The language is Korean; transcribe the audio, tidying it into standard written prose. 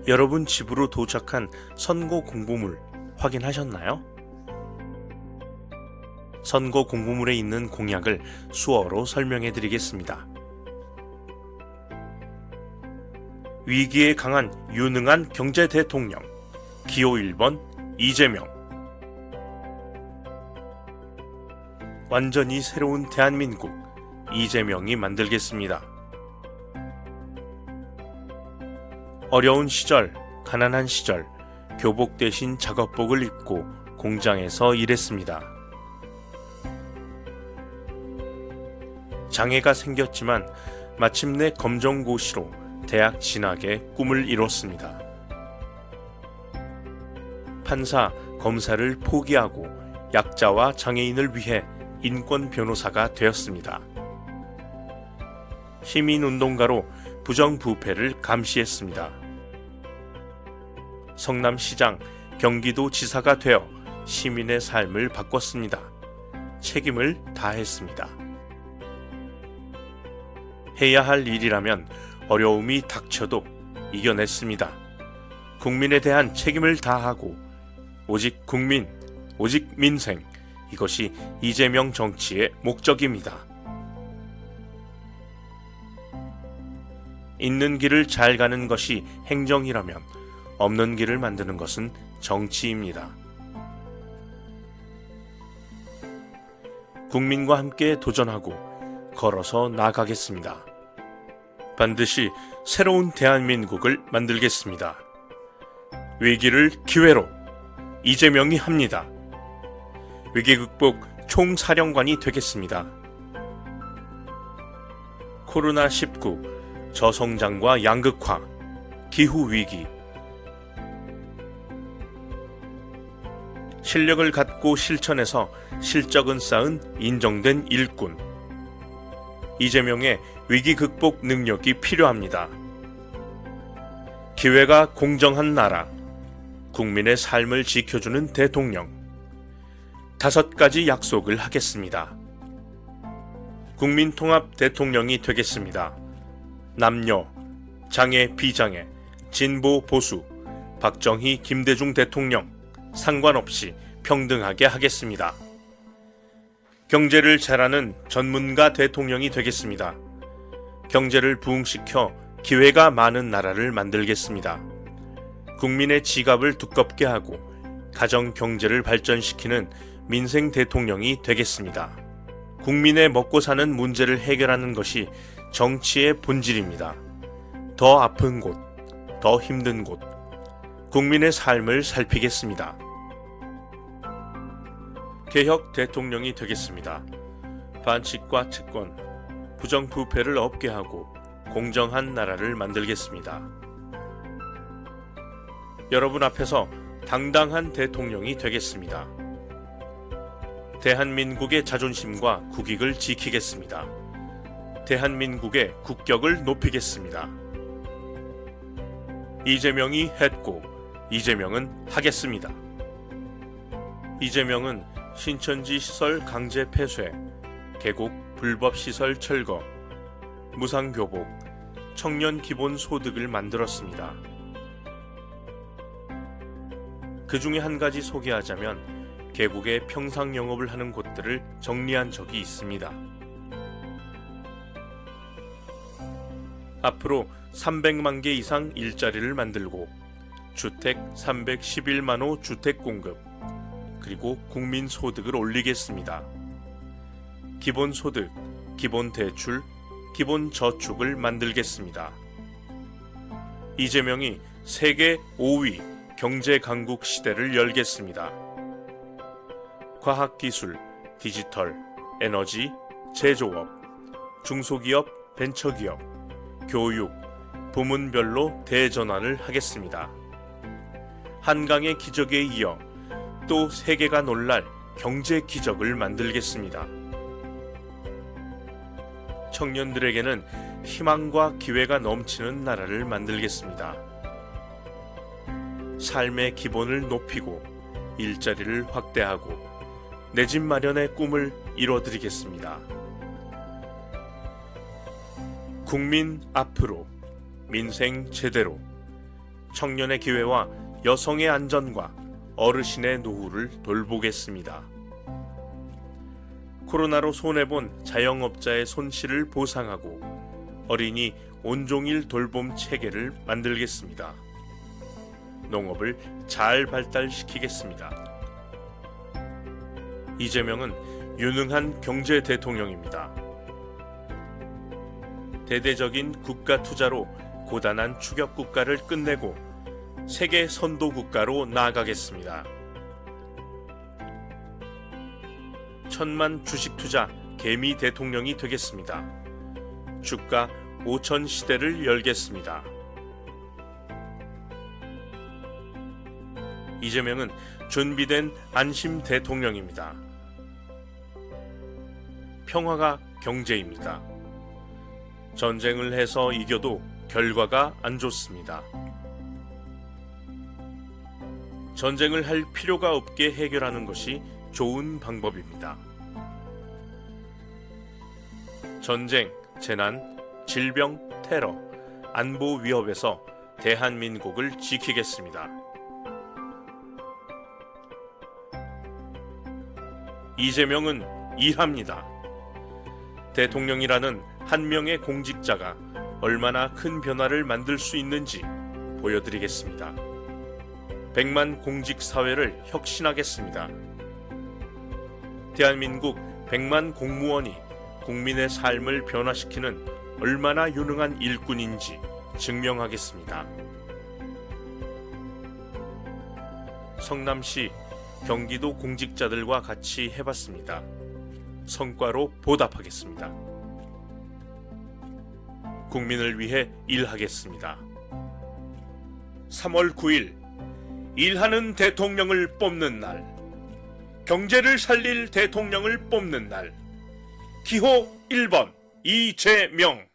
여러분 집으로 도착한 선거 공보물 확인하셨나요? 선거 공보물에 있는 공약을 수어로 설명해 드리겠습니다. 위기에 강한 유능한 경제 대통령 기호 1번 이재명. 완전히 새로운 대한민국 이재명이 만들겠습니다. 어려운 시절, 가난한 시절 교복 대신 작업복을 입고 공장에서 일했습니다. 장애가 생겼지만 마침내 검정고시로 대학 진학의 꿈을 이뤘습니다. 판사, 검사를 포기하고 약자와 장애인을 위해 인권 변호사가 되었습니다. 시민운동가로 부정부패를 감시했습니다. 성남시장, 경기도지사가 되어 시민의 삶을 바꿨습니다. 책임을 다했습니다. 해야 할 일이라면 어려움이 닥쳐도 이겨냈습니다. 국민에 대한 책임을 다하고 오직 국민, 오직 민생, 이것이 이재명 정치의 목적입니다. 있는 길을 잘 가는 것이 행정이라면 없는 길을 만드는 것은 정치입니다. 국민과 함께 도전하고 걸어서 나가겠습니다. 반드시 새로운 대한민국을 만들겠습니다. 위기를 기회로 이재명이 합니다. 위기 극복 총사령관이 되겠습니다. 코로나19, 저성장과 양극화, 기후위기. 실력을 갖고 실천해서 실적은 쌓은 인정된 일꾼. 이재명의 위기 극복 능력이 필요합니다. 기회가 공정한 나라, 국민의 삶을 지켜주는 대통령. 5가지 약속을 하겠습니다. 국민통합 대통령이 되겠습니다. 남녀, 장애, 비장애, 진보, 보수, 박정희, 김대중 대통령 상관없이 평등하게 하겠습니다. 경제를 잘하는 전문가 대통령이 되겠습니다. 경제를 부흥시켜 기회가 많은 나라를 만들겠습니다. 국민의 지갑을 두껍게 하고 가정 경제를 발전시키는 민생 대통령이 되겠습니다. 국민의 먹고 사는 문제를 해결하는 것이 정치의 본질입니다. 더 아픈 곳, 더 힘든 곳, 국민의 삶을 살피겠습니다. 개혁 대통령이 되겠습니다. 반칙과 특권, 부정부패를 없게 하고 공정한 나라를 만들겠습니다. 여러분 앞에서 당당한 대통령이 되겠습니다. 대한민국의 자존심과 국익을 지키겠습니다. 대한민국의 국격을 높이겠습니다. 이재명이 했고 이재명은 하겠습니다. 이재명은 신천지 시설 강제 폐쇄, 계곡 불법 시설 철거, 무상교복, 청년 기본 소득을 만들었습니다. 그 중에 한 가지 소개하자면 계곡에 평상 영업을 하는 곳들을 정리한 적이 있습니다. 앞으로 300만 개 이상 일자리를 만들고 주택 311만 호 주택 공급, 그리고 국민 소득을 올리겠습니다. 기본소득, 기본대출, 기본저축을 만들겠습니다. 이재명이 세계 5위 경제강국 시대를 열겠습니다. 과학기술, 디지털, 에너지, 제조업, 중소기업, 벤처기업, 교육, 부문별로 대전환을 하겠습니다. 한강의 기적에 이어 또 세계가 놀랄 경제 기적을 만들겠습니다. 청년들에게는 희망과 기회가 넘치는 나라를 만들겠습니다. 삶의 기본을 높이고 일자리를 확대하고 내 집 마련의 꿈을 이뤄드리겠습니다. 국민 앞으로, 민생 제대로, 청년의 기회와 여성의 안전과 어르신의 노후를 돌보겠습니다. 코로나로 손해본 자영업자의 손실을 보상하고 어린이 온종일 돌봄 체계를 만들겠습니다. 농업을 잘 발달시키겠습니다. 이재명은 유능한 경제 대통령입니다. 대대적인 국가 투자로 고단한 추격 국가를 끝내고 세계 선도 국가로 나아가겠습니다. 천만 주식 투자 개미 대통령이 되겠습니다. 주가 5천 시대를 열겠습니다. 이재명은 준비된 안심 대통령입니다. 평화가 경제입니다. 전쟁을 해서 이겨도 결과가 안 좋습니다. 전쟁을 할 필요가 없게 해결하는 것이 좋은 방법입니다. 전쟁, 재난, 질병, 테러, 안보 위협에서 대한민국을 지키겠습니다. 이재명은 일합니다. 대통령이라는 한 명의 공직자가 얼마나 큰 변화를 만들 수 있는지 보여드리겠습니다. 100만 공직 사회를 혁신하겠습니다. 대한민국 100만 공무원이 국민의 삶을 변화시키는 얼마나 유능한 일꾼인지 증명하겠습니다. 성남시 경기도 공직자들과 같이 해봤습니다. 성과로 보답하겠습니다. 국민을 위해 일하겠습니다. 3월 9일 일하는 대통령을 뽑는 날, 경제를 살릴 대통령을 뽑는 날, 기호 1번 이재명.